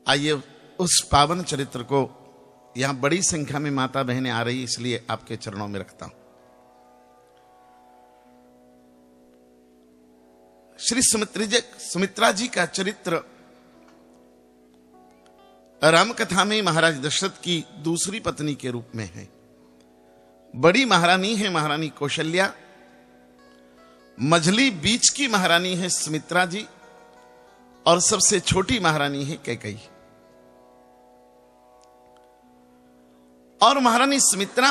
आइए उस पावन चरित्र को, यहां बड़ी संख्या में माता बहनें आ रही, इसलिए आपके चरणों में रखता हूं। श्री सुमित्रा जी का चरित्र रामकथा में महाराज दशरथ की दूसरी पत्नी के रूप में है। बड़ी महारानी है महारानी कौशल्या, मझली बीच की महारानी है सुमित्रा जी, और सबसे छोटी महारानी है कैकेयी। और महारानी सुमित्रा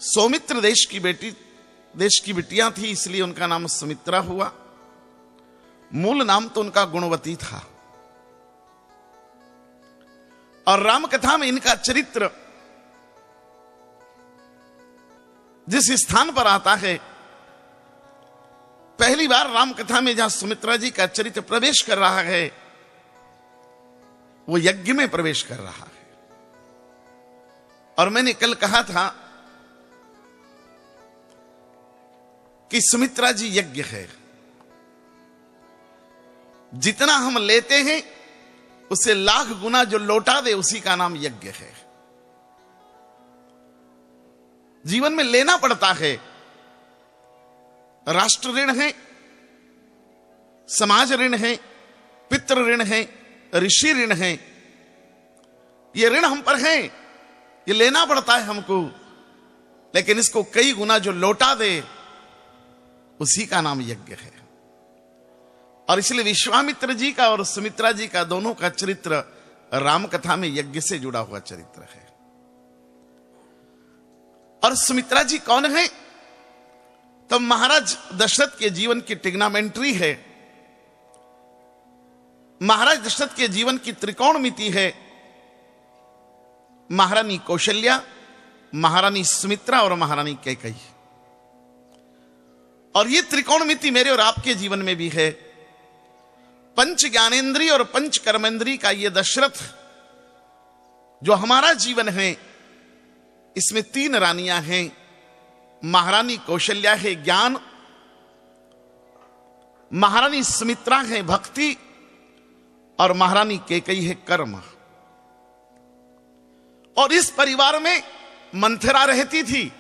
सौमित्र देश की बिटियां थी, इसलिए उनका नाम सुमित्रा हुआ। मूल नाम तो उनका गुणवती था। और रामकथा में इनका चरित्र जिस स्थान पर आता है, पहली बार रामकथा में जहां सुमित्रा जी का चरित्र प्रवेश कर रहा है, वो यज्ञ में प्रवेश कर रहा है। और मैंने कल कहा था कि सुमित्रा जी यज्ञ है। जितना हम लेते हैं उससे लाख गुना जो लौटा दे, उसी का नाम यज्ञ है। जीवन में लेना पड़ता है। राष्ट्र ऋण है, समाज ऋण है, पितृ ऋण है, ऋषि ऋण है। ये ऋण हम पर है, ये लेना पड़ता है हमको, लेकिन इसको कई गुना जो लौटा दे, उसी का नाम यज्ञ है। और इसलिए विश्वामित्र जी का और सुमित्रा जी का दोनों का चरित्र रामकथा में यज्ञ से जुड़ा हुआ चरित्र है। और सुमित्रा जी कौन है? तो महाराज दशरथ के जीवन की टिग्नामेंट्री है। महाराज दशरथ के जीवन की त्रिकोणमिति है। महारानी कौशल्या, महारानी सुमित्रा और महारानी कैकेयी। और ये त्रिकोणमिति मेरे और आपके जीवन में भी है। पंच ज्ञानेंद्रिय और पंच कर्मेंद्रिय का ये दशरथ जो हमारा जीवन है, इसमें तीन रानियां हैं। महारानी कौशल्या है ज्ञान, महारानी सुमित्रा है भक्ति, और महारानी कैकेयी है कर्म। और इस परिवार में मंथरा रहती थी,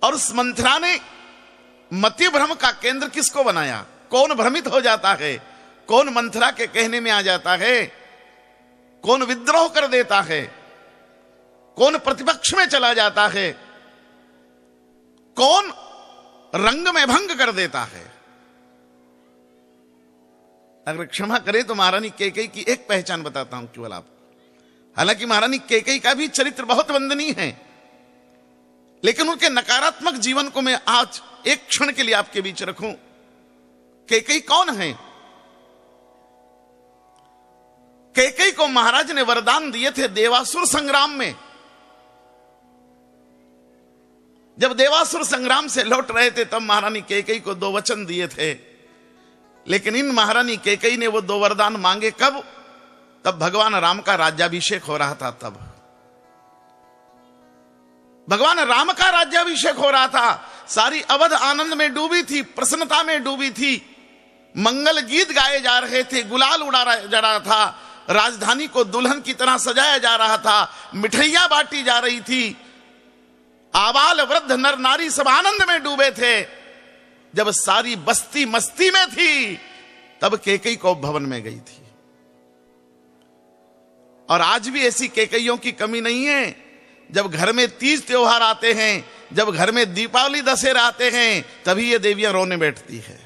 और उस मंथरा ने मति भ्रम का केंद्र किसको बनाया? कौन भ्रमित हो जाता है? कौन मंथरा के कहने में आ जाता है? कौन विद्रोह कर देता है? कौन प्रतिपक्ष में चला जाता है? कौन रंग में भंग कर देता है? अगर क्षमा करें तो महारानी कैकेयी की एक पहचान बताता हूं केवल आपको। हालांकि महारानी कैकेयी का भी चरित्र बहुत वंदनीय है, लेकिन उनके नकारात्मक जीवन को मैं आज एक क्षण के लिए आपके बीच रखूं। कैकेयी कौन है? कैकेयी को महाराज ने वरदान दिए थे देवासुर संग्राम में। जब देवासुर संग्राम से लौट रहे थे, तब महारानी कैकेयी को 2 वचन दिए थे। लेकिन इन महारानी कैकेयी ने वो 2 वरदान मांगे कब? तब भगवान राम का राज्याभिषेक हो रहा था। तब भगवान राम का राज्याभिषेक हो रहा था। सारी अवध आनंद में डूबी थी, प्रसन्नता में डूबी थी। मंगल गीत गाए जा रहे थे, गुलाल उड़ाया जा रहा था, राजधानी को दुल्हन की तरह सजाया जा रहा था, मिठाइयां बांटी जा रही थी। आबाल वृद्ध नर नारी सब आनंद में डूबे थे। जब सारी बस्ती मस्ती में थी, तब कैकेयी को भवन में गई थी। और आज भी ऐसी कैकेयियों की कमी नहीं है। जब घर में तीज त्योहार आते हैं, जब घर में दीपावली दशहरा आते हैं, तभी ये देवियां रोने बैठती है।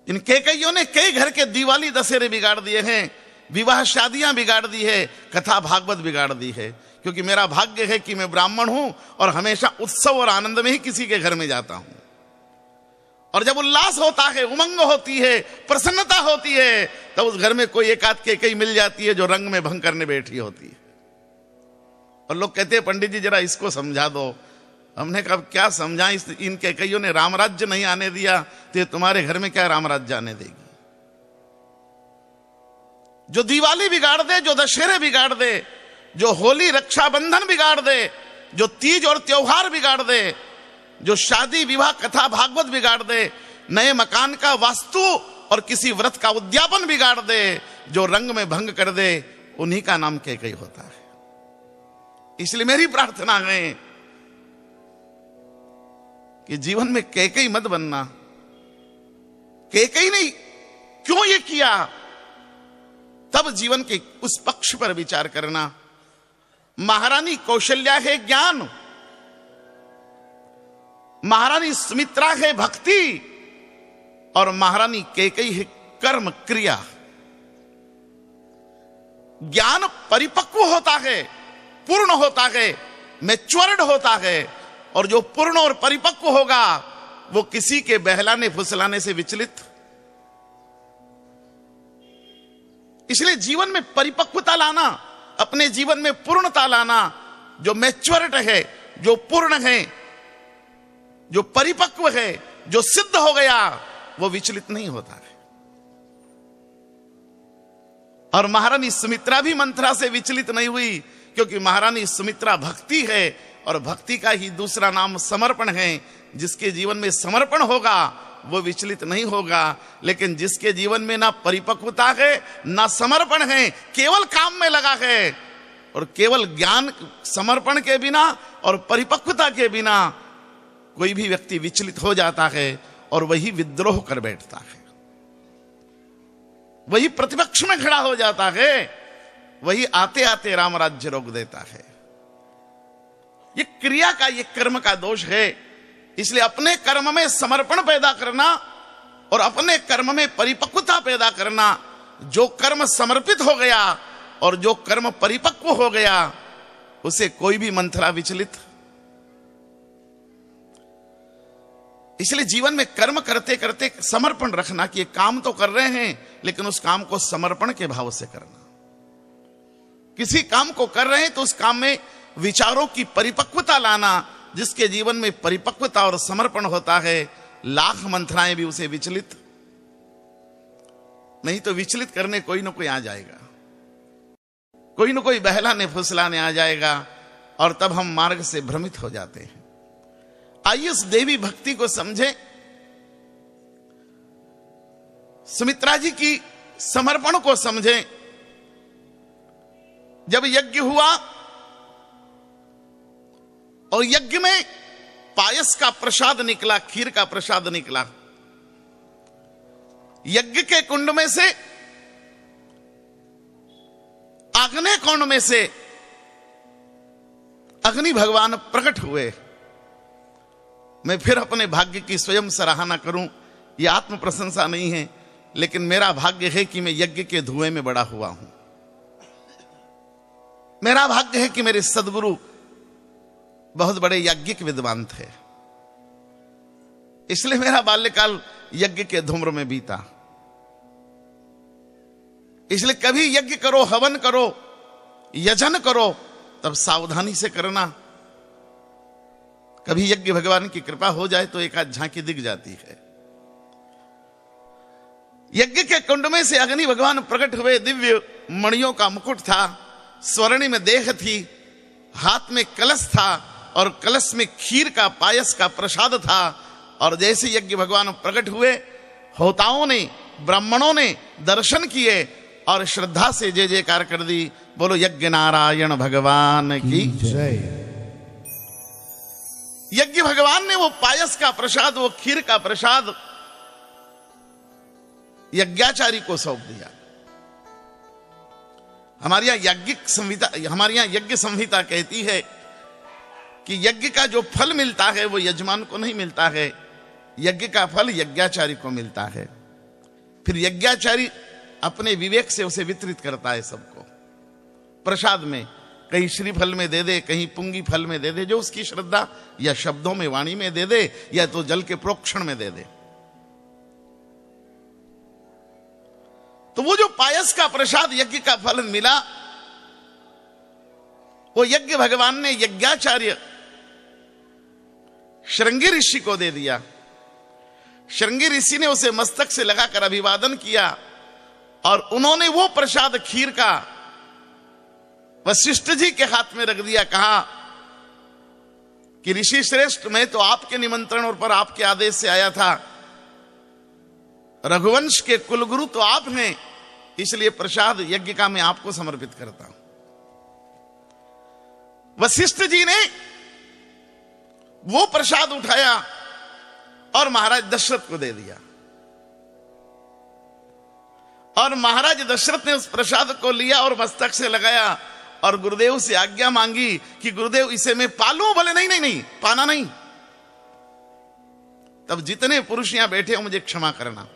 इन कैकेयियों ने कई घर के दिवाली दशहरे बिगाड़ दिए हैं, विवाह शादियां बिगाड़ दी है, कथा भागवत बिगाड़ दी है। क्योंकि मेरा भाग्य है कि मैं ब्राह्मण हूं और हमेशा उत्सव और आनंद में ही किसी के घर में जाता हूं। और जब उल्लास होता है, उमंग होती है, प्रसन्नता होती है, तब उस घर में कोई एक आध कैकेयी मिल जाती है जो रंग में भंग करने बैठी होती है। और लोग कहते हैं पंडित जी जरा इसको समझा दो। हमने कहा क्या समझा? इन कैकेयियों ने रामराज्य नहीं आने दिया, तो तुम्हारे घर में क्या रामराज्य आने देगी? जो दिवाली बिगाड़ दे, जो दशहरे बिगाड़ दे, जो होली रक्षाबंधन बिगाड़ दे, जो तीज और त्योहार बिगाड़ दे, जो शादी विवाह कथा भागवत बिगाड़ दे, नए मकान का वास्तु और किसी व्रत का उद्यापन बिगाड़ दे, जो रंग में भंग कर दे, उन्हीं का नाम कैकेयी होता है। इसलिए मेरी प्रार्थना है कि जीवन में कैकेयी मत बनना। कैकेयी नहीं, क्यों ये किया, तब जीवन के उस पक्ष पर विचार करना। महारानी कौशल्या है ज्ञान, महारानी सुमित्रा है भक्ति, और महारानी कैकेयी है कर्म क्रिया। ज्ञान परिपक्व होता है, पूर्ण होता है, मैच्योर्ड होता है, और जो पूर्ण और परिपक्व होगा वो किसी के बहलाने फुसलाने से विचलित। इसलिए जीवन में परिपक्वता लाना, अपने जीवन में पूर्णता लाना, जो मैच्योर्ड है, जो पूर्ण है, जो परिपक्व है, जो सिद्ध हो गया, वो विचलित नहीं होता है। और महारानी सुमित्रा भी मंथरा से विचलित नहीं हुई, क्योंकि महारानी सुमित्रा भक्ति है, और भक्ति का ही दूसरा नाम समर्पण है। जिसके जीवन में समर्पण होगा वो विचलित नहीं होगा, लेकिन जिसके जीवन में ना परिपक्वता है ना समर्पण है, केवल काम में लगा है, और केवल ज्ञान समर्पण के बिना और परिपक्वता के बिना कोई भी व्यक्ति विचलित हो जाता है, और वही विद्रोह कर बैठता है, वही प्रतिपक्ष में खड़ा हो जाता है, वही आते आते राम राज्य रोक देता है। ये क्रिया का, ये कर्म का दोष है। इसलिए अपने कर्म में समर्पण पैदा करना और अपने कर्म में परिपक्वता पैदा करना। जो कर्म समर्पित हो गया और जो कर्म परिपक्व हो गया, उसे कोई भी मंथरा विचलित। इसलिए जीवन में कर्म करते करते समर्पण रखना कि ये काम तो कर रहे हैं, लेकिन उस काम को समर्पण के भाव से करना। किसी काम को कर रहे हैं तो उस काम में विचारों की परिपक्वता लाना। जिसके जीवन में परिपक्वता और समर्पण होता है, लाख मंथराएं भी उसे विचलित नहीं तो विचलित करने कोई ना कोई आ जाएगा, कोई ना कोई बहलाने फुसलाने आ जाएगा, और तब हम मार्ग से भ्रमित हो जाते हैं। आइए इस देवी भक्ति को समझें, सुमित्रा जी की समर्पण को समझें। जब यज्ञ हुआ और यज्ञ में पायस का प्रसाद निकला, खीर का प्रसाद निकला, यज्ञ के कुंड में से, आग्नेय कोण में से अग्नि भगवान प्रकट हुए। मैं फिर अपने भाग्य की स्वयं सराहना करूं, यह आत्म प्रशंसा नहीं है, लेकिन मेरा भाग्य है कि मैं यज्ञ के धुएं में बड़ा हुआ हूं। मेरा भाग्य है कि मेरे सद्गुरु बहुत बड़े यज्ञिक विद्वान थे, इसलिए मेरा बाल्यकाल यज्ञ के धूम्र में बीता। इसलिए कभी यज्ञ करो, हवन करो, यजन करो, तब सावधानी से करना। कभी यज्ञ भगवान की कृपा हो जाए तो एक आध झांकी दिख जाती है। यज्ञ के कुंड में से अग्नि भगवान प्रकट हुए। दिव्य मणियों का मुकुट था, स्वर्णिम देह थी, हाथ में कलश था, और कलश में खीर का, पायस का प्रसाद था। और जैसे यज्ञ भगवान प्रकट हुए, होताओं ने, ब्राह्मणों ने दर्शन किए और श्रद्धा से जय जयकार कर दी। बोलो यज्ञ नारायण भगवान की जय। यज्ञ भगवान ने वो पायस का प्रसाद, वो खीर का प्रसाद यज्ञाचारी को सौंप दिया। हमारे यहां यज्ञिक संहिता, हमारे यहां यज्ञ संहिता कहती है कि यज्ञ का जो फल मिलता है वो यजमान को नहीं मिलता है, यज्ञ का फल यज्ञाचारी को मिलता है। फिर यज्ञाचारी अपने विवेक से उसे वितरित करता है सबको प्रसाद में, कहीं श्रीफल में दे दे, कहीं पुंगी फल में दे दे, जो उसकी श्रद्धा, या शब्दों में, वाणी में दे दे, या तो जल के प्रोक्षण में दे दे। तो वो जो पायस का प्रसाद, यज्ञ का फल मिला, वो यज्ञ भगवान ने यज्ञाचार्य श्रृंगी ऋषि को दे दिया। श्रृंगी ऋषि ने उसे मस्तक से लगाकर अभिवादन किया, और उन्होंने वो प्रसाद खीर का वशिष्ठ जी के हाथ में रख दिया। कहा कि ऋषि श्रेष्ठ, मैं तो आपके निमंत्रण और पर आपके आदेश से आया था, रघुवंश के कुलगुरु तो आप हैं, इसलिए प्रसाद यज्ञ का मैं आपको समर्पित करता हूं। वशिष्ठ जी ने वो प्रसाद उठाया और महाराज दशरथ को दे दिया, और महाराज दशरथ ने उस प्रसाद को लिया और मस्तक से लगाया और गुरुदेव से आज्ञा मांगी कि गुरुदेव इसे मैं पालूं। बोले नहीं नहीं नहीं, पाना नहीं। तब जितने पुरुष यहां बैठे हो मुझे क्षमा करना,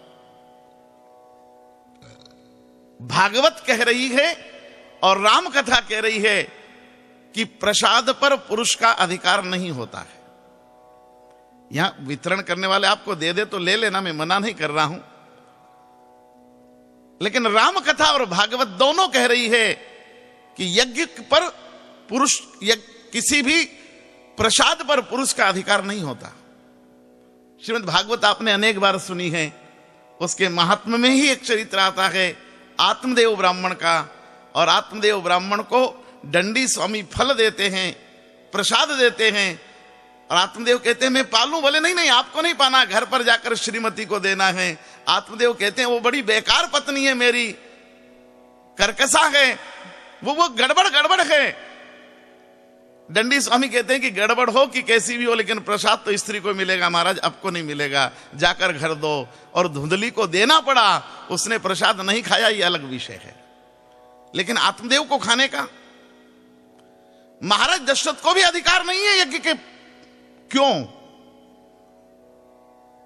भागवत कह रही है और राम कथा कह रही है कि प्रसाद पर पुरुष का अधिकार नहीं होता है। यहां वितरण करने वाले आपको दे दे तो ले लेना, मैं मना नहीं कर रहा हूं, लेकिन राम कथा और भागवत दोनों कह रही है कि यज्ञ पर पुरुष, किसी भी प्रसाद पर पुरुष का अधिकार नहीं होता। श्रीमद् भागवत आपने अनेक बार सुनी है, उसके महात्म्य में ही एक चरित्र आता है आत्मदेव ब्राह्मण का, और आत्मदेव ब्राह्मण को दंडी स्वामी फल देते हैं, प्रसाद देते हैं, और आत्मदेव कहते हैं मैं पालूं। बोले नहीं नहीं, आपको नहीं पाना, घर पर जाकर श्रीमती को देना है। आत्मदेव कहते हैं वो बड़ी बेकार पत्नी है मेरी, कर्कशा है, वो गड़बड़ गड़बड़ है। दंडी स्वामी कहते हैं कि गड़बड़ हो कि कैसी भी हो, लेकिन प्रसाद तो स्त्री को मिलेगा महाराज, आपको नहीं मिलेगा, जाकर घर दो। और धुंधली को देना पड़ा, उसने प्रसाद नहीं खाया, ये अलग विषय है, लेकिन आत्मदेव को खाने का महाराज दशरथ को भी अधिकार नहीं है यज्ञ के। क्यों?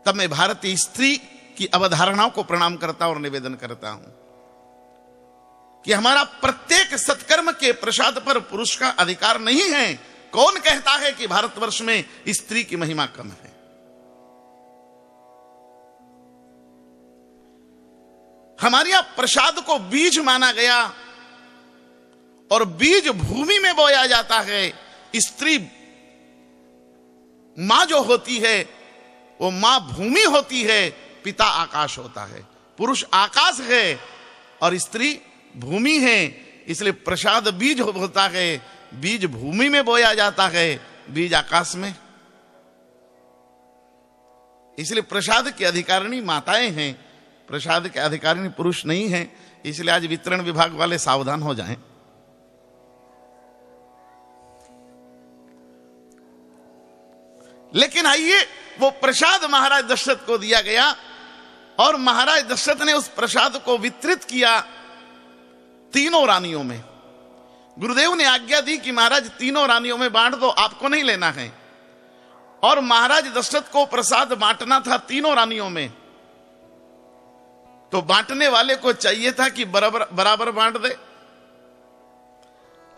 तब मैं भारतीय स्त्री की अवधारणाओं को प्रणाम करता और निवेदन करता हूं कि हमारा प्रत्येक सत्कर्म के प्रसाद पर पुरुष का अधिकार नहीं है। कौन कहता है कि भारतवर्ष में स्त्री की महिमा कम है? हमारे यहां प्रसाद को बीज माना गया और बीज भूमि में बोया जाता है। स्त्री मां जो होती है वो मां भूमि होती है, पिता आकाश होता है। पुरुष आकाश है और स्त्री भूमि है, इसलिए प्रसाद बीज होता है, बीज भूमि में बोया जाता है, बीज आकाश में। इसलिए प्रसाद की अधिकारिणी माताएं हैं, प्रसाद के अधिकारिणी पुरुष नहीं हैं। इसलिए आज वितरण विभाग वाले सावधान हो जाएं। लेकिन आइए, वो प्रसाद महाराज दशरथ को दिया गया और महाराज दशरथ ने उस प्रसाद को वितरित किया तीनों रानियों में। गुरुदेव ने आज्ञा दी कि महाराज तीनों रानियों में बांट दो, आपको नहीं लेना है। और महाराज दशरथ को प्रसाद बांटना था तीनों रानियों में, तो बांटने वाले को चाहिए था कि बराबर बांट दे।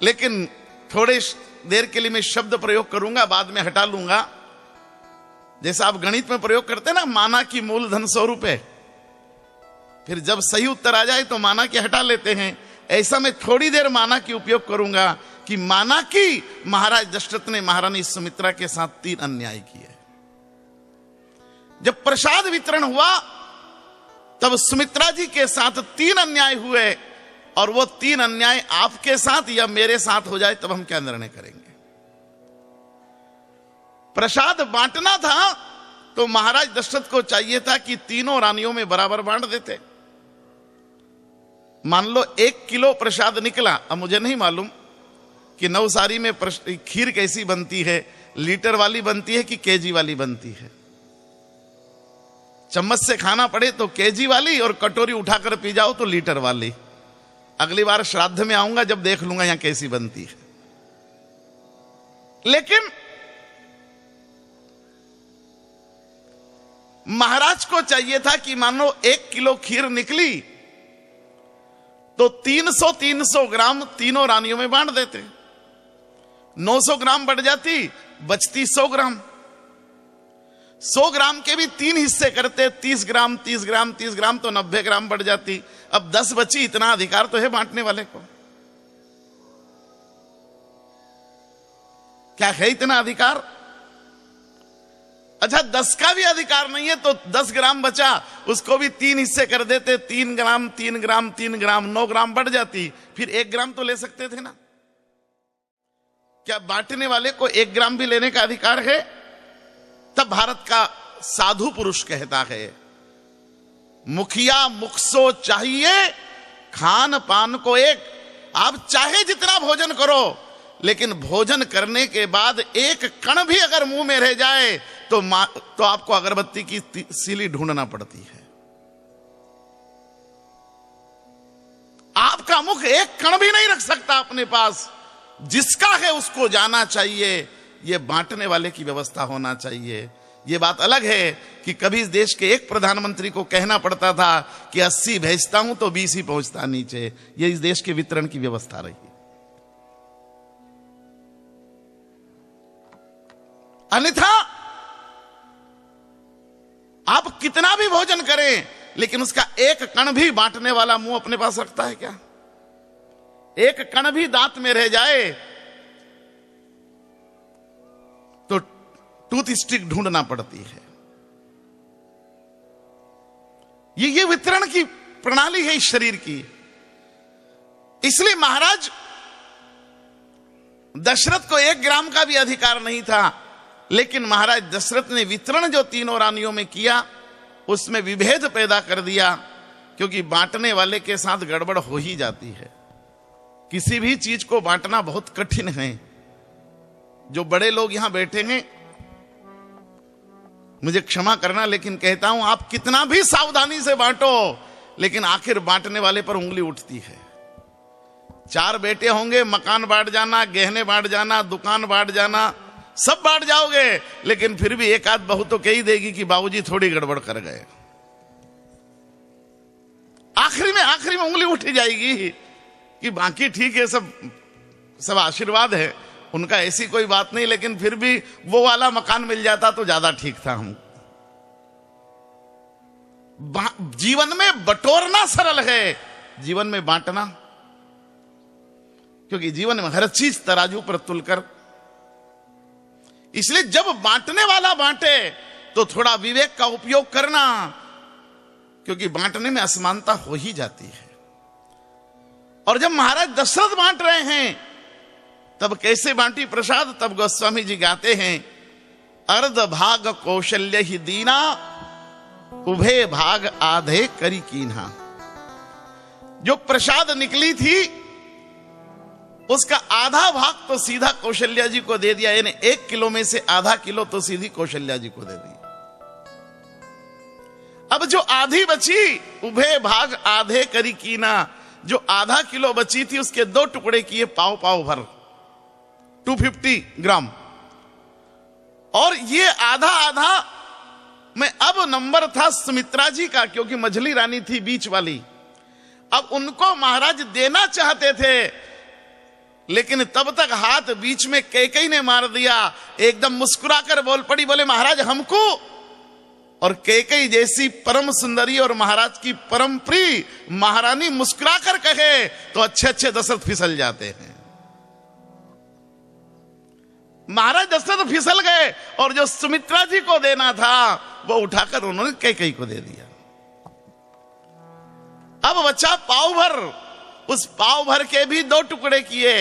लेकिन थोड़े देर के लिए मैं शब्द प्रयोग करूंगा, बाद में हटा लूंगा। जैसा आप गणित में प्रयोग करते हैं ना, माना कि मूलधन 100 रुपए, फिर जब सही उत्तर आ जाए तो माना कि हटा लेते हैं। ऐसा मैं थोड़ी देर माना की उपयोग करूंगा कि माना कि महाराज दशरथ ने महारानी सुमित्रा के साथ 3 अन्याय किए। जब प्रसाद वितरण हुआ तब सुमित्रा जी के साथ 3 अन्याय हुए, और वो 3 अन्याय आपके साथ या मेरे साथ हो जाए तब हम क्या निर्णय करेंगे। प्रसाद बांटना था तो महाराज दशरथ को चाहिए था कि तीनों रानियों में बराबर बांट देते। मान लो 1 किलो प्रसाद निकला। अब मुझे नहीं मालूम कि नवसारी में खीर कैसी बनती है, लीटर वाली बनती है कि केजी वाली बनती है। चम्मच से खाना पड़े तो केजी वाली, और कटोरी उठाकर पी जाओ तो लीटर वाली। अगली बार श्राद्ध में आऊंगा जब देख लूंगा यहां कैसी बनती है। लेकिन महाराज को चाहिए था कि मान लो 1 किलो खीर निकली तो 300 ग्राम तीनों रानियों में बांट देते। 900 ग्राम बढ़ जाती, बचती 100 ग्राम। 100 ग्राम के भी 3 हिस्से करते, 30 ग्राम 30 ग्राम 30 ग्राम, तो 90 ग्राम बढ़ जाती। अब 10 बची। इतना अधिकार तो है बांटने वाले को। क्या है इतना अधिकार? अच्छा, 10 का भी अधिकार नहीं है तो 10 ग्राम बचा, उसको भी 3 हिस्से कर देते, 3 ग्राम 3 ग्राम 3 ग्राम, 9 ग्राम बढ़ जाती। फिर 1 ग्राम तो ले सकते थे ना। क्या बांटने वाले को 1 ग्राम भी लेने का अधिकार है? तब भारत का साधु पुरुष कहता है, मुखिया मुखसो चाहिए, खान पान को एक। आप चाहे जितना भोजन करो, लेकिन भोजन करने के बाद एक कण भी अगर मुंह में रह जाए तो आपको अगरबत्ती की सीली ढूंढना पड़ती है। आपका मुख एक कण भी नहीं रख सकता अपने पास। जिसका है उसको जाना चाहिए, यह बांटने वाले की व्यवस्था होना चाहिए। यह बात अलग है कि कभी इस देश के एक प्रधानमंत्री को कहना पड़ता था कि 80 भेजता हूं तो 20 ही पहुंचता नीचे। यह इस देश के वितरण की व्यवस्था रही। अन्यथा आप कितना भी भोजन करें, लेकिन उसका एक कण भी बांटने वाला मुंह अपने पास रखता है क्या? एक कण भी दांत में रह जाए तो टूथ स्टिक ढूंढना पड़ती है। ये वितरण की प्रणाली है इस शरीर की। इसलिए महाराज दशरथ को 1 ग्राम का भी अधिकार नहीं था, लेकिन महाराज दशरथ ने वितरण जो 3 रानियों में किया, उसमें विभेद पैदा कर दिया, क्योंकि बांटने वाले के साथ गड़बड़ हो ही जाती है। किसी भी चीज को बांटना बहुत कठिन है। जो बड़े लोग यहां बैठे हैं, मुझे क्षमा करना, लेकिन कहता हूं आप कितना भी सावधानी से बांटो, लेकिन आखिर बांटने वाले पर उंगली उठती है। 4 बेटे होंगे, मकान बांट जाना, गहने बांट जाना, दुकान बांट जाना, सब बांट जाओगे, लेकिन फिर भी एक आध बहू तो कह ही देगी कि बाबूजी थोड़ी गड़बड़ कर गए। आखिरी में उंगली उठी जाएगी कि बाकी ठीक है, सब आशीर्वाद है उनका, ऐसी कोई बात नहीं, लेकिन फिर भी वो वाला मकान मिल जाता तो ज्यादा ठीक था। हम जीवन में बटोरना सरल है, जीवन में बांटना, क्योंकि जीवन में हर चीज तराजू पर तुलकर। इसलिए जब बांटने वाला बांटे तो थोड़ा विवेक का उपयोग करना, क्योंकि बांटने में असमानता हो ही जाती है। और जब महाराज दशरथ बांट रहे हैं, तब कैसे बांटी प्रसाद? तब गोस्वामी जी गाते हैं, अर्ध भाग कौशल्य ही दीना, उभे भाग आधे करी कीन्हा। जो प्रसाद निकली थी उसका आधा भाग तो सीधा कौशल्या जी को दे दिया, यानी 1 किलो में से आधा किलो तो सीधी कौशल्या जी को दे दी। अब जो आधी बची, उभे भाग आधे करी कीना, जो आधा किलो बची थी उसके 2 टुकड़े किए पाव भर, 250 ग्राम। और ये आधा में अब नंबर था सुमित्रा जी का, क्योंकि मझली रानी थी बीच वाली। अब उनको महाराज देना चाहते थे, लेकिन तब तक हाथ बीच में कैकेयी ने मार दिया। एकदम मुस्कुराकर बोल पड़ी, बोले महाराज हमको। और कैकेयी जैसी परम सुंदरी और महाराज की परम प्रिय महारानी मुस्कुराकर कहे तो अच्छे दशरथ फिसल जाते हैं। महाराज दशरथ फिसल गए, और जो सुमित्रा जी को देना था वो उठाकर उन्होंने कैकेयी को दे दिया। अब बचा पाव भर, उस पाव भर के भी 2 टुकड़े किए,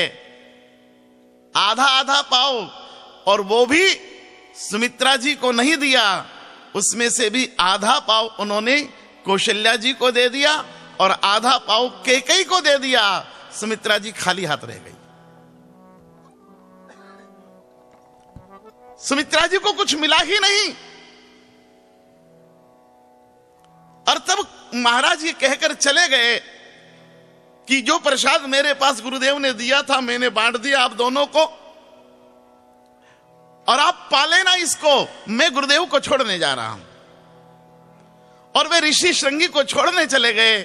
आधा पाव, और वो भी सुमित्रा जी को नहीं दिया। उसमें से भी आधा पाव उन्होंने कौशल्या जी को दे दिया, और आधा पाव कैकेयी को दे दिया। सुमित्रा जी खाली हाथ रह गई। सुमित्रा जी को कुछ मिला ही नहीं। और तब महाराज ये कहकर चले गए कि जो प्रसाद मेरे पास गुरुदेव ने दिया था मैंने बांट दिया आप दोनों को, और आप पाले ना इसको, मैं गुरुदेव को छोड़ने जा रहा हूं। और वे ऋषि श्रृंगी को छोड़ने चले गए।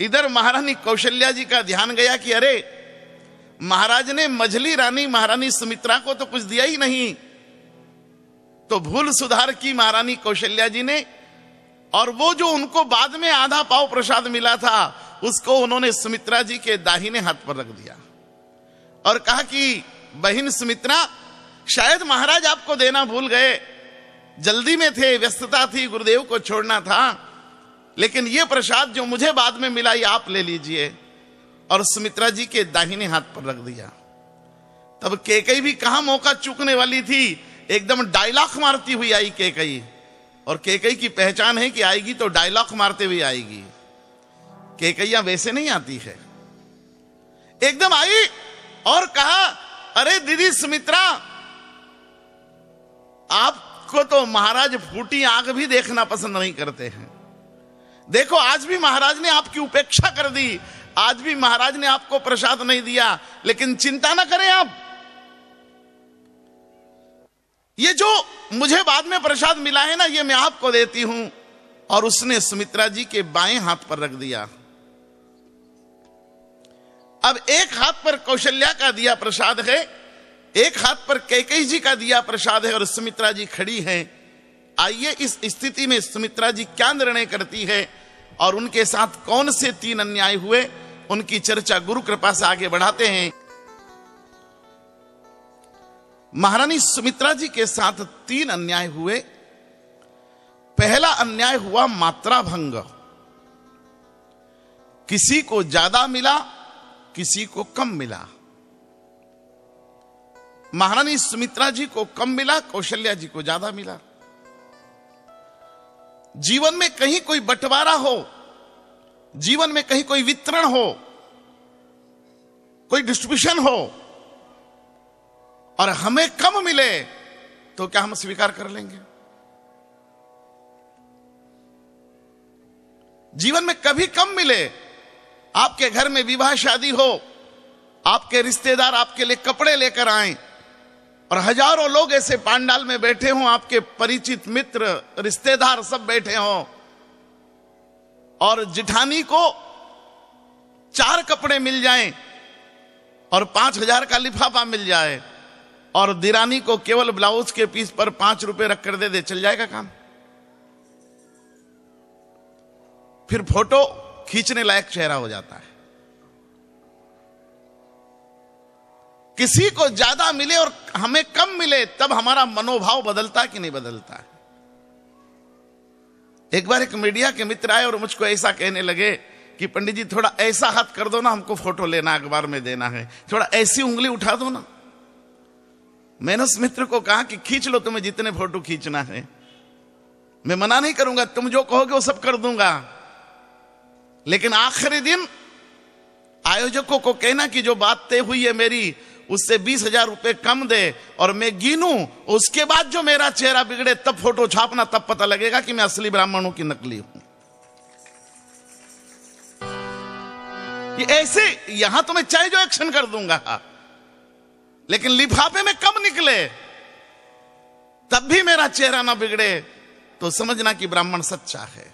इधर महारानी कौशल्या जी का ध्यान गया कि अरे महाराज ने मझली रानी महारानी सुमित्रा को तो कुछ दिया ही नहीं। तो भूल सुधार की महारानी कौशल्या जी ने, और वो जो उनको बाद में आधा पाव प्रसाद मिला था उसको उन्होंने सुमित्रा जी के दाहिने हाथ पर रख दिया और कहा कि बहन सुमित्रा, शायद महाराज आपको देना भूल गए, जल्दी में थे, व्यस्तता थी, गुरुदेव को छोड़ना था, लेकिन ये प्रसाद जो मुझे बाद में मिला ये आप ले लीजिए। और सुमित्रा जी के दाहिने हाथ पर रख दिया। तब कैकेयी भी कहां मौका चूकने वाली थी, एकदम डायलॉग मारती हुई आई कैकेयी और कैकई की पहचान है कि आएगी तो डायलॉग मारते हुए आएगी। कैकैया वैसे नहीं आती है। एकदम आई और कहा, अरे दीदी सुमित्रा, आपको तो महाराज फूटी आंख भी देखना पसंद नहीं करते हैं। देखो आज भी महाराज ने आपकी उपेक्षा कर दी, आज भी महाराज ने आपको प्रसाद नहीं दिया, लेकिन चिंता ना करें आप, ये जो मुझे बाद में प्रसाद मिला है ना, ये मैं आपको देती हूं। और उसने सुमित्रा जी के बाएं हाथ पर रख दिया। अब एक हाथ पर कौशल्या का दिया प्रसाद है, एक हाथ पर कैकेयी जी का दिया प्रसाद है, और सुमित्रा जी खड़ी हैं। आइए इस स्थिति में सुमित्रा जी क्या निर्णय करती है और उनके साथ कौन से 3 अन्याय हुए, उनकी चर्चा गुरु कृपा से आगे बढ़ाते हैं। महारानी सुमित्रा जी के साथ 3 अन्याय हुए। पहला अन्याय हुआ मात्रा भंग। किसी को ज्यादा मिला, किसी को कम मिला। महारानी सुमित्रा जी को कम मिला, कौशल्या जी को ज्यादा मिला। जीवन में कहीं कोई बंटवारा हो, जीवन में कहीं कोई वितरण हो, कोई डिस्ट्रीब्यूशन हो और हमें कम मिले, तो क्या हम स्वीकार कर लेंगे? जीवन में कभी कम मिले, आपके घर में विवाह शादी हो, आपके रिश्तेदार आपके लिए कपड़े लेकर आए और हजारों लोग ऐसे पांडाल में बैठे हों, आपके परिचित मित्र रिश्तेदार सब बैठे हों, और जिठानी को 4 कपड़े मिल जाएं और 5,000 का लिफाफा मिल जाए, और दिरानी को केवल ब्लाउज के पीस पर 5 रुपए रख कर दे दे, चल जाएगा काम? फिर फोटो खींचने लायक चेहरा हो जाता है। किसी को ज्यादा मिले और हमें कम मिले, तब हमारा मनोभाव बदलता कि नहीं बदलता है? एक बार एक मीडिया के मित्र आए और मुझको ऐसा कहने लगे कि पंडित जी थोड़ा ऐसा हाथ कर दो ना, हमको फोटो लेना अखबार में देना है, थोड़ा ऐसी उंगली उठा दो ना। मैंने उस मित्र को कहा कि खींच लो, तुम्हें जितने फोटो खींचना है, मैं मना नहीं करूंगा, तुम जो कहोगे वो सब कर दूंगा, लेकिन आखिरी दिन आयोजकों को कहना कि जो बात तय हुई है मेरी, उससे 20,000 रुपए कम दे और मैं गिनूं, उसके बाद जो मेरा चेहरा बिगड़े तब फोटो छापना, तब पता लगेगा कि मैं असली ब्राह्मण हूं कि नकली हूं। ये ऐसे यहां तो मैं चाहे जो एक्शन कर दूंगा, लेकिन लिफाफे में कम निकले तब भी मेरा चेहरा ना बिगड़े, तो समझना कि ब्राह्मण सच्चा है।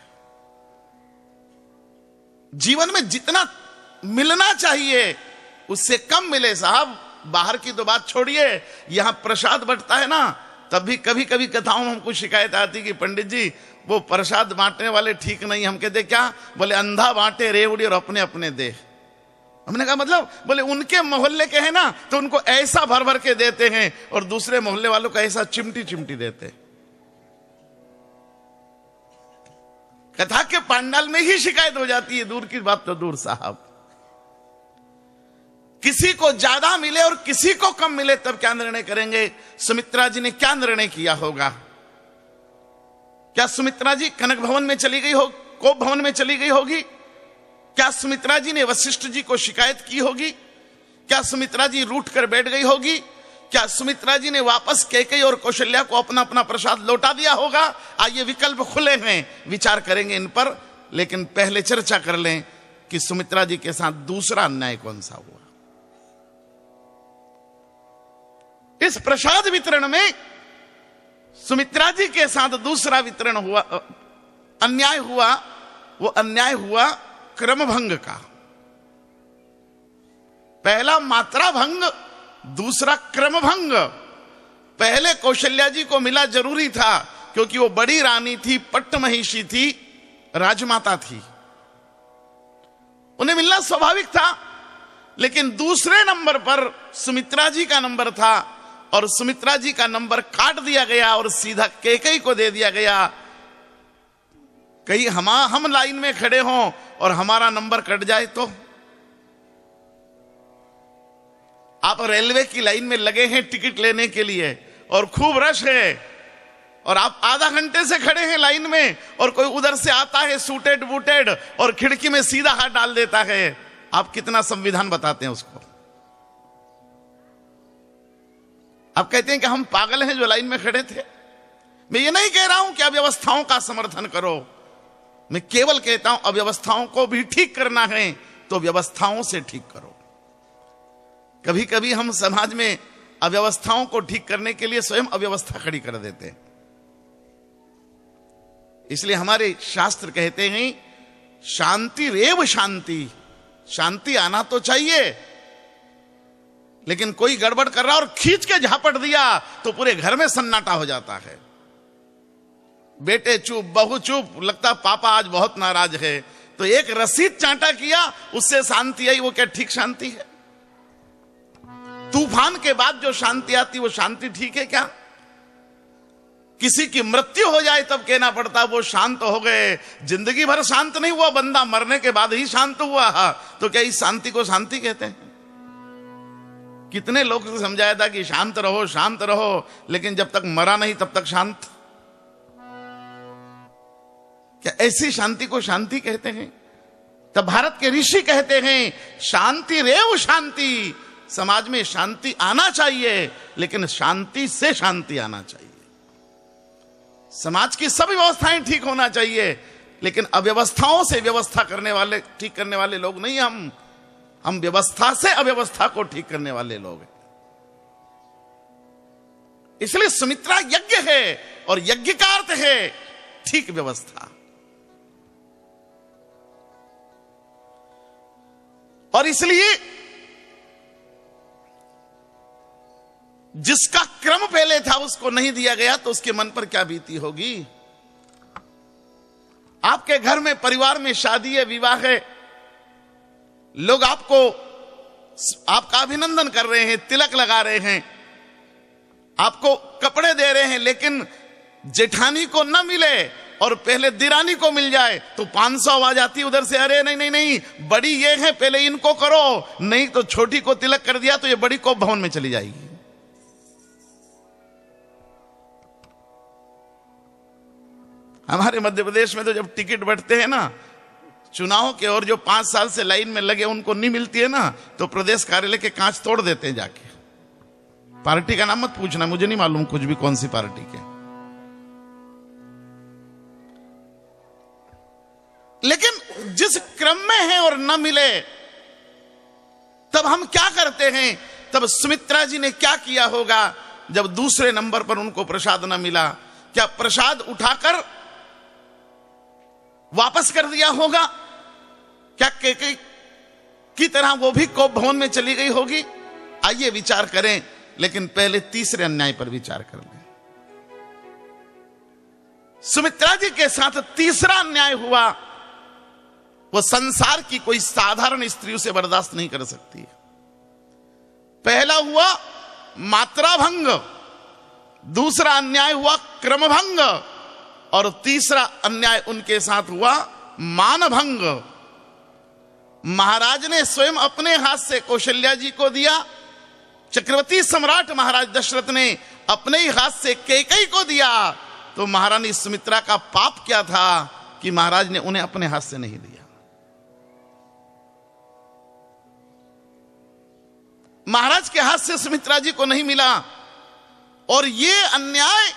जीवन में जितना मिलना चाहिए उससे कम मिले साहब। बाहर की तो बात छोड़िए, यहां प्रसाद बंटता है ना, तब भी कभी कभी कथाओं में हमको शिकायत आती कि पंडित जी वो प्रसाद बांटने वाले ठीक नहीं। हम कहते क्या? बोले अंधा बांटे रेवड़ी और अपने अपने दे। हमने कहा मतलब? बोले उनके मोहल्ले के हैं ना, तो उनको ऐसा भर भर के देते हैं और दूसरे मोहल्ले वालों को ऐसा चिमटी चिमटी देते। कथा के पांडाल में ही शिकायत हो जाती है, दूर की बात तो दूर साहब। किसी को ज्यादा मिले और किसी को कम मिले, तब क्या निर्णय करेंगे? सुमित्रा जी ने क्या निर्णय किया होगा? क्या सुमित्रा जी कनक भवन में चली गई हो, कोप भवन में चली गई होगी? क्या सुमित्रा जी ने वशिष्ठ जी को शिकायत की होगी? क्या सुमित्रा जी रूठ कर बैठ गई होगी? क्या सुमित्रा जी ने वापस कैकेयी और कौशल्या को अपना अपना प्रसाद लौटा दिया होगा? आइए विकल्प खुले हैं, विचार करेंगे इन पर, लेकिन पहले चर्चा कर लें कि सुमित्रा जी के साथ दूसरा अन्याय कौन सा हुआ। इस प्रसाद वितरण में सुमित्रा जी के साथ दूसरा वितरण हुआ, अन्याय हुआ। वो अन्याय हुआ क्रमभंग का। पहला मात्रा भंग, दूसरा क्रमभंग। पहले कौशल्या जी को मिला जरूरी था, क्योंकि वो बड़ी रानी थी, पट्टमहिषी थी, राजमाता थी, उन्हें मिलना स्वाभाविक था। लेकिन दूसरे नंबर पर सुमित्रा जी का नंबर था और सुमित्रा जी का नंबर काट दिया गया और सीधा कैकेयी को दे दिया गया। कहीं हम लाइन में खड़े हों और हमारा नंबर कट जाए तो? आप रेलवे की लाइन में लगे हैं टिकट लेने के लिए और खूब रश है, और आप आधा घंटे से खड़े हैं लाइन में, और कोई उधर से आता है सूटेड बूटेड और खिड़की में सीधा हाथ डाल देता है। आप कितना संविधान बताते हैं उसको? आप कहते हैं कि हम पागल हैं जो लाइन में खड़े थे। मैं ये नहीं कह रहा हूं कि अव्यवस्थाओं का समर्थन करो, मैं केवल कहता हूं अव्यवस्थाओं को भी ठीक करना है तो व्यवस्थाओं से ठीक करो। कभी कभी हम समाज में अव्यवस्थाओं को ठीक करने के लिए स्वयं अव्यवस्था खड़ी कर देते हैं। इसलिए हमारे शास्त्र कहते हैं शांति रेव शांति, शांति आना तो चाहिए, लेकिन कोई गड़बड़ कर रहा और खींच के झापट दिया तो पूरे घर में सन्नाटा हो जाता है। बेटे चुप, बहू चुप, लगता पापा आज बहुत नाराज है, तो एक रसीद चांटा किया, उससे शांति आई। वो क्या ठीक शांति है? तूफान के बाद जो शांति आती वो शांति ठीक है क्या? किसी की मृत्यु हो जाए तब कहना पड़ता वो शांत हो गए, जिंदगी भर शांत नहीं हुआ बंदा, मरने के बाद ही शांत हुआ। तो क्या इस शांति को शांति कहते हैं? कितने लोग से समझाया था कि शांत रहो शांत रहो, लेकिन जब तक मरा नहीं तब तक शांत। क्या ऐसी शांति को शांति कहते हैं? तब भारत के ऋषि कहते हैं शांति रेव शांति, समाज में शांति आना चाहिए, लेकिन शांति से शांति आना चाहिए। समाज की सभी व्यवस्थाएं ठीक होना चाहिए, लेकिन अव्यवस्थाओं से व्यवस्था करने वाले, ठीक करने वाले लोग नहीं हम व्यवस्था से अव्यवस्था को ठीक करने वाले लोग हैं। इसलिए सुमित्रा यज्ञ है और यज्ञ का अर्थ है ठीक व्यवस्था। और इसलिए जिसका क्रम पहले था उसको नहीं दिया गया तो उसके मन पर क्या बीती होगी। आपके घर में, परिवार में शादी है, विवाह है, लोग आपका अभिनंदन कर रहे हैं, तिलक लगा रहे हैं, आपको कपड़े दे रहे हैं, लेकिन जेठानी को न मिले और पहले दिरानी को मिल जाए तो 500 आवाज आती उधर से, अरे नहीं नहीं नहीं, बड़ी ये है, पहले इनको करो, नहीं तो छोटी को तिलक कर दिया तो ये बड़ी को भवन में चली जाएगी। हमारे मध्य प्रदेश में तो जब टिकट बढ़ते हैं ना चुनाव के, और जो 5 साल से लाइन में लगे उनको नहीं मिलती है ना, तो प्रदेश कार्यालय के कांच तोड़ देते हैं जाके। पार्टी का नाम मत पूछना, मुझे नहीं मालूम कुछ भी कौन सी पार्टी के। लेकिन जिस क्रम में है और न मिले तब हम क्या करते हैं? तब सुमित्रा जी ने क्या किया होगा जब दूसरे नंबर पर उनको प्रसाद न मिला? क्या प्रसाद उठाकर वापस कर दिया होगा? क्या कैकेयी की तरह वो भी कोप भवन में चली गई होगी? आइए विचार करें, लेकिन पहले तीसरे अन्याय पर विचार कर लें। सुमित्रा जी के साथ तीसरा अन्याय हुआ, वो संसार की कोई साधारण स्त्री उसे बर्दाश्त नहीं कर सकती। पहला हुआ मात्रा भंग, दूसरा अन्याय हुआ क्रम भंग, और तीसरा अन्याय उनके साथ हुआ मान भंग। महाराज ने स्वयं अपने हाथ से कौशल्या जी को दिया, चक्रवर्ती सम्राट महाराज दशरथ ने अपने ही हाथ से कैकेयी को दिया, तो महारानी सुमित्रा का पाप क्या था कि महाराज ने उन्हें अपने हाथ से नहीं दिया। महाराज के हाथ से सुमित्रा जी को नहीं मिला, और ये अन्याय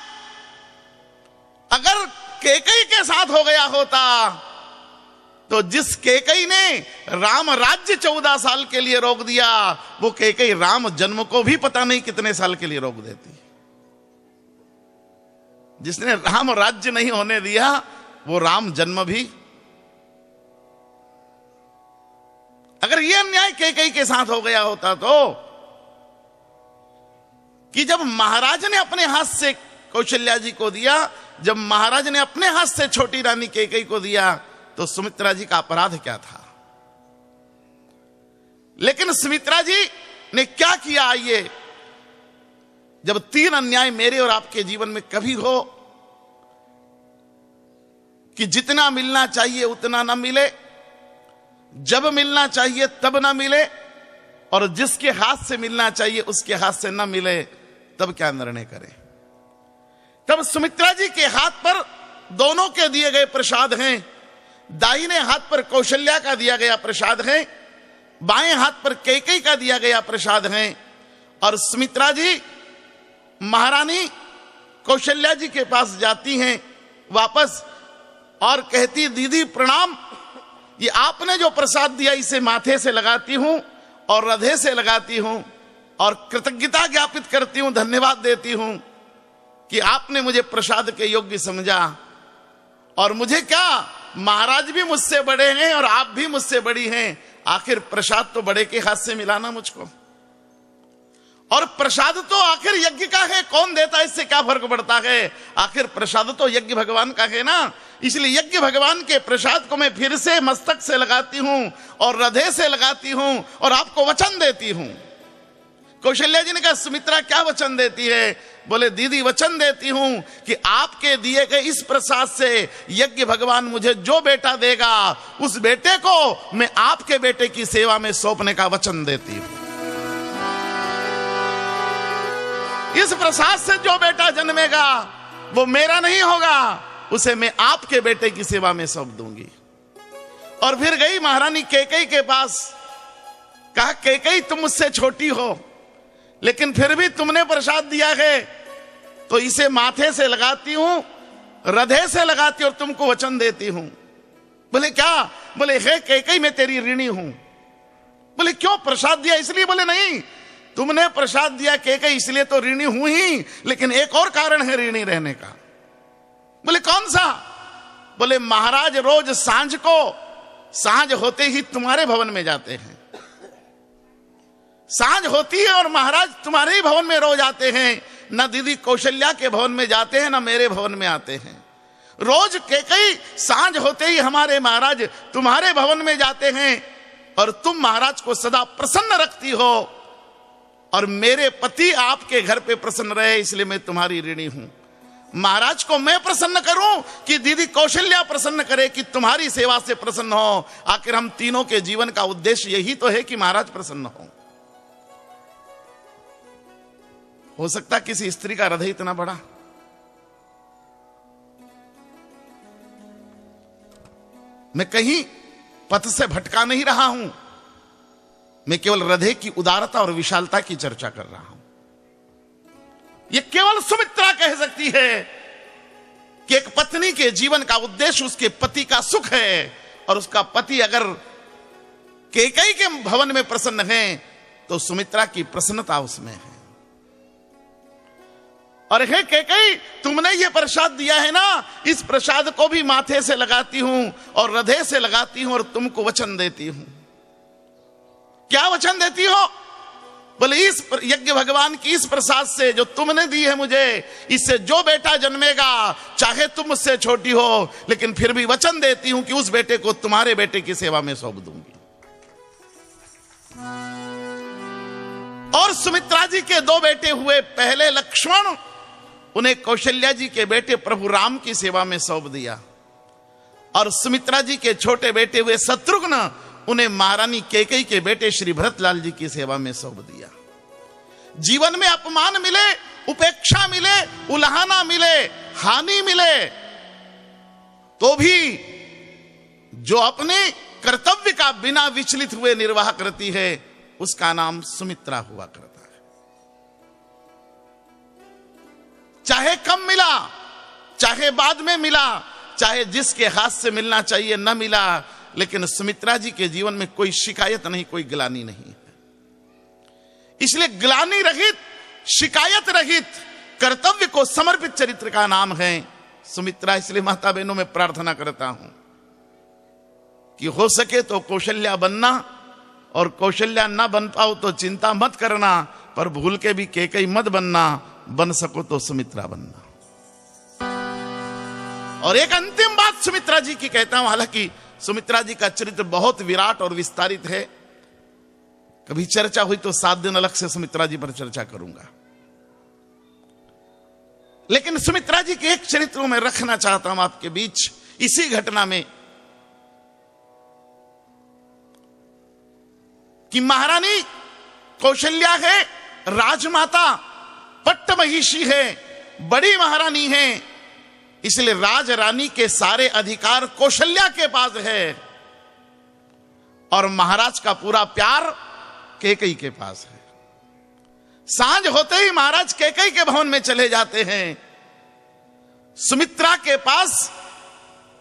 अगर कैकेयी के साथ हो गया होता तो जिस कैकेयी ने राम राज्य 14 साल के लिए रोक दिया, वो कैकेयी राम जन्म को भी पता नहीं कितने साल के लिए रोक देती। जिसने राम राज्य नहीं होने दिया वो राम जन्म भी। अगर ये अन्याय कैकेयी के साथ हो गया होता तो, कि जब महाराज ने अपने हाथ से कौशल्या जी को दिया, जब महाराज ने अपने हाथ से छोटी रानी कैकेयी को दिया, तो सुमित्रा जी का अपराध क्या था? लेकिन सुमित्रा जी ने क्या किया? आइए, जब 3 अन्याय मेरे और आपके जीवन में कभी हो कि जितना मिलना चाहिए उतना ना मिले, जब मिलना चाहिए तब ना मिले, और जिसके हाथ से मिलना चाहिए उसके हाथ से ना मिले, तब क्या निर्णय करें? तब सुमित्रा जी के हाथ पर दोनों के दिए गए प्रसाद हैं। दाहिने हाथ पर कौशल्या का दिया गया प्रसाद है, बाएं हाथ पर कैकेयी का दिया गया प्रसाद है। और सुमित्रा जी महारानी कौशल्या जी के पास जाती हैं वापस और कहती, दीदी प्रणाम, ये आपने जो प्रसाद दिया इसे माथे से लगाती हूं और हृदय से लगाती हूं और कृतज्ञता ज्ञापित करती हूं, धन्यवाद देती हूं कि आपने मुझे प्रसाद के योग्य समझा। और मुझे क्या, महाराज भी मुझसे बड़े हैं और आप भी मुझसे बड़ी हैं, आखिर प्रसाद तो बड़े के हाथ से मिलाना मुझको। और प्रसाद तो आखिर यज्ञ का है, कौन देता है इससे क्या फर्क पड़ता है, आखिर प्रसाद तो यज्ञ भगवान का है ना। इसलिए यज्ञ भगवान के प्रसाद को मैं फिर से मस्तक से लगाती हूं और हृदय से लगाती हूं और आपको वचन देती हूं। कौशल्या जी ने कहा, सुमित्रा क्या वचन देती है? बोले, दीदी वचन देती हूं कि आपके दिए गए इस प्रसाद से यज्ञ भगवान मुझे जो बेटा देगा उस बेटे को मैं आपके बेटे की सेवा में सौंपने का वचन देती हूं। इस प्रसाद से जो बेटा जन्मेगा वो मेरा नहीं होगा, उसे मैं आपके बेटे की सेवा में सौंप दूंगी। और फिर गई महारानी कैकेयी के पास, कहा, कैकेयी तुम मुझसे छोटी हो लेकिन फिर भी तुमने प्रसाद दिया है तो इसे माथे से लगाती हूं, हृदय से लगाती हूं और तुमको वचन देती हूं। बोले क्या? बोले, हे कैकेयी मैं तेरी ऋणी हूं। बोले क्यों, प्रसाद दिया इसलिए? बोले नहीं, तुमने प्रसाद दिया कैकेयी इसलिए तो ऋणी हूं ही, लेकिन एक और कारण है ऋणी रहने का। बोले कौन सा? बोले महाराज रोज सांझ होते ही तुम्हारे भवन में जाते हैं, सांझ होती है और महाराज तुम्हारे ही भवन में रोज आते हैं, ना दीदी कौशल्या के भवन में जाते हैं ना मेरे भवन में आते हैं। रोज कैकेयी सांझ होते ही हमारे महाराज तुम्हारे भवन में जाते हैं और तुम महाराज को सदा प्रसन्न रखती हो और मेरे पति आपके घर पे प्रसन्न रहे इसलिए मैं तुम्हारी ऋणी हूं। महाराज को मैं प्रसन्न करूं कि दीदी कौशल्या प्रसन्न करे कि तुम्हारी सेवा से प्रसन्न हो। आखिर हम तीनों के जीवन का उद्देश्य यही तो है कि महाराज प्रसन्न हो सकता किसी स्त्री का हृदय इतना बड़ा? मैं कहीं पथ से भटका नहीं रहा हूं, मैं केवल हृदय की उदारता और विशालता की चर्चा कर रहा हूं। यह केवल सुमित्रा कह सकती है कि एक पत्नी के जीवन का उद्देश्य उसके पति का सुख है और उसका पति अगर कैकेयी के भवन में प्रसन्न है तो सुमित्रा की प्रसन्नता उसमें है। और हे कैकेयी, तुमने ये प्रसाद दिया है ना, इस प्रसाद को भी माथे से लगाती हूं और हृदय से लगाती हूं और तुमको वचन देती हूं। क्या वचन देती हो? बोले इस यज्ञ भगवान की इस प्रसाद से जो तुमने दी है मुझे, इससे जो बेटा जन्मेगा चाहे तुम मुझसे छोटी हो लेकिन फिर भी वचन देती हूं कि उस बेटे को तुम्हारे बेटे की सेवा में सौंप दूंगी। और सुमित्रा जी के दो बेटे हुए, पहले लक्ष्मण, उन्हें कौशल्या जी के बेटे प्रभु राम की सेवा में सौंप दिया। और सुमित्रा जी के छोटे बेटे हुए शत्रुघ्न, उन्हें महारानी कैकेयी के बेटे श्री भरतलाल जी की सेवा में सौंप दिया। जीवन में अपमान मिले, उपेक्षा मिले, उल्हाना मिले, हानि मिले, तो भी जो अपने कर्तव्य का बिना विचलित हुए निर्वाह करती है उसका नाम सुमित्रा हुआ करता है। चाहे कम मिला, चाहे बाद में मिला, चाहे जिसके हाथ से मिलना चाहिए न मिला, लेकिन सुमित्रा जी के जीवन में कोई शिकायत नहीं, कोई ग्लानि नहीं है। इसलिए ग्लानि रहित, शिकायत रहित, कर्तव्य को समर्पित चरित्र का नाम है सुमित्रा। इसलिए माता बहनों में प्रार्थना करता हूं कि हो सके तो कौशल्या बनना, और कौशल्या ना बन पाओ तो चिंता मत करना, पर भूल के भी कैकेयी मत बनना, बन सको तो सुमित्रा बनना। और एक अंतिम बात सुमित्रा जी की कहता हूं, हालांकि सुमित्रा जी का चरित्र बहुत विराट और विस्तारित है, कभी चर्चा हुई तो 7 दिन अलग से सुमित्रा जी पर चर्चा करूंगा, लेकिन सुमित्रा जी के एक चरित्र में रखना चाहता हूं आपके बीच। इसी घटना में कि महारानी कौशल्या है, राजमाता, पट्ट महिषी है, बड़ी महारानी हैं, इसलिए राज रानी के सारे अधिकार कौशल्या के पास है और महाराज का पूरा प्यार कैकेयी के पास है। सांझ होते ही महाराज कैकेयी के भवन में चले जाते हैं। सुमित्रा के पास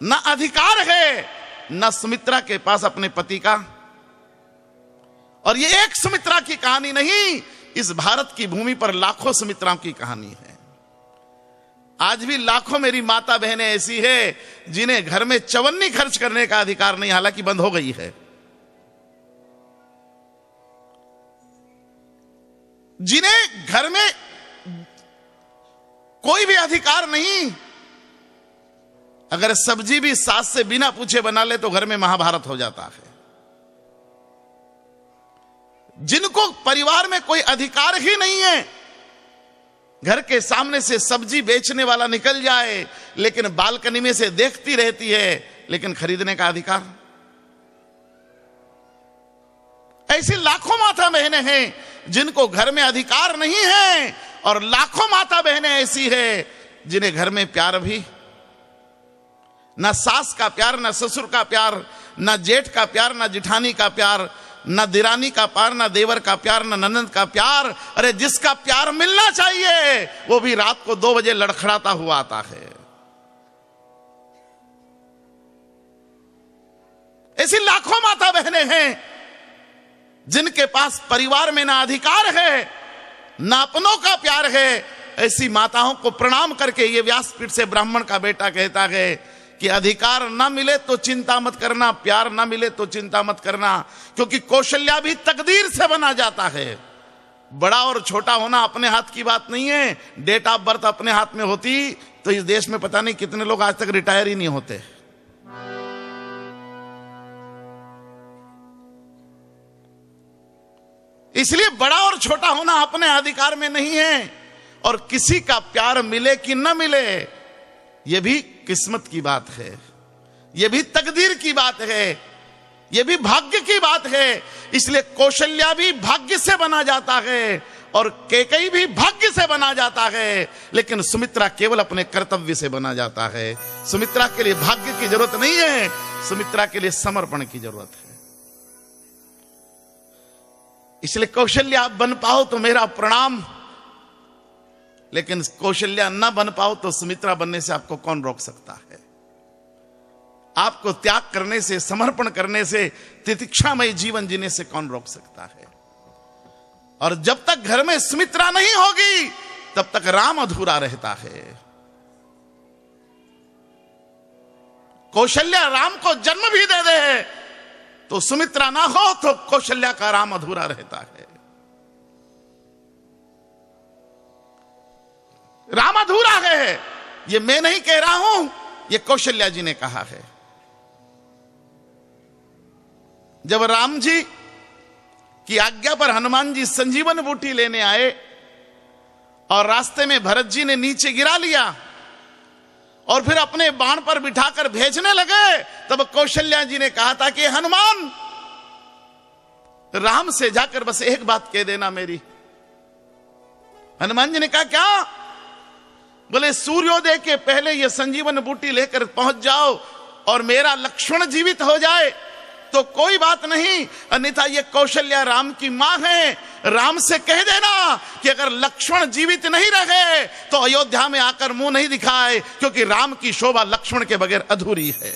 न अधिकार है, न सुमित्रा के पास अपने पति का। और ये एक सुमित्रा की कहानी नहीं, इस भारत की भूमि पर लाखों सुमित्राओं की कहानी है। आज भी लाखों मेरी माता बहनें ऐसी है जिन्हें घर में चवन्नी खर्च करने का अधिकार नहीं, हालांकि बंद हो गई है। जिन्हें घर में कोई भी अधिकार नहीं, अगर सब्जी भी सास से बिना पूछे बना ले तो घर में महाभारत हो जाता है। जिनको परिवार में कोई अधिकार ही नहीं है, घर के सामने से सब्जी बेचने वाला निकल जाए लेकिन बालकनी में से देखती रहती है, लेकिन खरीदने का अधिकार। ऐसी लाखों माता बहनें हैं जिनको घर में अधिकार नहीं है, और लाखों माता बहनें ऐसी है जिन्हें घर में प्यार भी, ना सास का प्यार, ना ससुर का प्यार, ना जेठ का प्यार, ना जिठानी का प्यार, ना दिरानी का प्यार, ना देवर का प्यार, ना ननंद का प्यार। अरे जिसका प्यार मिलना चाहिए वो भी रात को 2 बजे लड़खड़ाता हुआ आता है। ऐसी लाखों माता बहनें हैं जिनके पास परिवार में ना अधिकार है, ना अपनों का प्यार है। ऐसी माताओं को प्रणाम करके ये व्यासपीठ से ब्राह्मण का बेटा कहता है कि अधिकार ना मिले तो चिंता मत करना, प्यार ना मिले तो चिंता मत करना, क्योंकि कौशल्या भी तकदीर से बना जाता है। बड़ा और छोटा होना अपने हाथ की बात नहीं है। डेट ऑफ बर्थ अपने हाथ में होती तो इस देश में पता नहीं कितने लोग आज तक रिटायर ही नहीं होते। इसलिए बड़ा और छोटा होना अपने अधिकार में नहीं है, और किसी का प्यार मिले कि न मिले यह भी किस्मत की बात है, यह भी तकदीर की बात है, यह भी भाग्य की बात है। इसलिए कौशल्या भी भाग्य से बना जाता है और कैकेयी भी भाग्य से बना जाता है, लेकिन सुमित्रा केवल अपने कर्तव्य से बना जाता है। सुमित्रा के लिए भाग्य की जरूरत नहीं है, सुमित्रा के लिए समर्पण की जरूरत है। इसलिए कौशल्या आप बन पाओ तो मेरा प्रणाम, लेकिन कौशल्या न बन पाओ तो सुमित्रा बनने से आपको कौन रोक सकता है। आपको त्याग करने से, समर्पण करने से, तितिक्षामय जीवन जीने से कौन रोक सकता है। और जब तक घर में सुमित्रा नहीं होगी तब तक राम अधूरा रहता है। कौशल्या राम को जन्म भी दे दे तो सुमित्रा ना हो तो कौशल्या का राम अधूरा रहता है। राम अधूरा है, ये मैं नहीं कह रहा हूं, ये कौशल्या जी ने कहा है। जब राम जी की आज्ञा पर हनुमान जी संजीवन बूटी लेने आए और रास्ते में भरत जी ने नीचे गिरा लिया और फिर अपने बाण पर बिठाकर भेजने लगे, तब कौशल्या जी ने कहा था कि हनुमान, राम से जाकर बस एक बात कह देना मेरी। हनुमान जी ने कहा क्या? बोले सूर्योदय के पहले ये संजीवन बूटी लेकर पहुंच जाओ और मेरा लक्ष्मण जीवित हो जाए तो कोई बात नहीं, अन्यथा ये कौशल्या राम की मां है, राम से कह देना कि अगर लक्ष्मण जीवित नहीं रहे तो अयोध्या में आकर मुंह नहीं दिखाए, क्योंकि राम की शोभा लक्ष्मण के बगैर अधूरी है।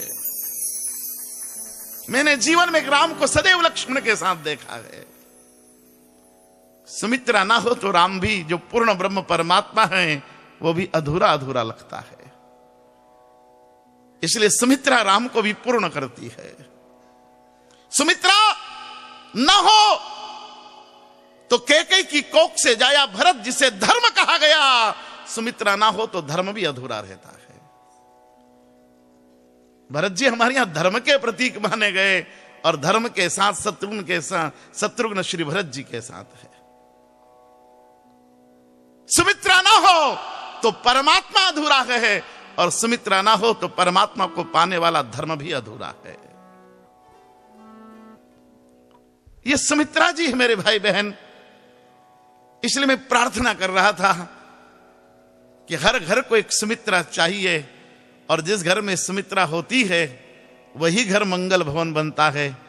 मैंने जीवन में राम को सदैव लक्ष्मण के साथ देखा है। सुमित्रा ना हो तो राम भी, जो पूर्ण ब्रह्म परमात्मा है, वो भी अधूरा अधूरा लगता है। इसलिए सुमित्रा राम को भी पूर्ण करती है। सुमित्रा न हो तो कैकेयी की कोख से जाया भरत, जिसे धर्म कहा गया। सुमित्रा ना हो तो धर्म भी अधूरा रहता है। भरत जी हमारे यहां धर्म के प्रतीक माने गए, और धर्म के साथ शत्रुघ्न के साथ, शत्रुघ्न श्री भरत जी के साथ है। सुमित्रा ना हो तो परमात्मा अधूरा है, और सुमित्रा ना हो तो परमात्मा को पाने वाला धर्म भी अधूरा है। ये सुमित्रा जी है मेरे भाई बहन। इसलिए मैं प्रार्थना कर रहा था कि हर घर को एक सुमित्रा चाहिए, और जिस घर में सुमित्रा होती है वही घर मंगल भवन बनता है।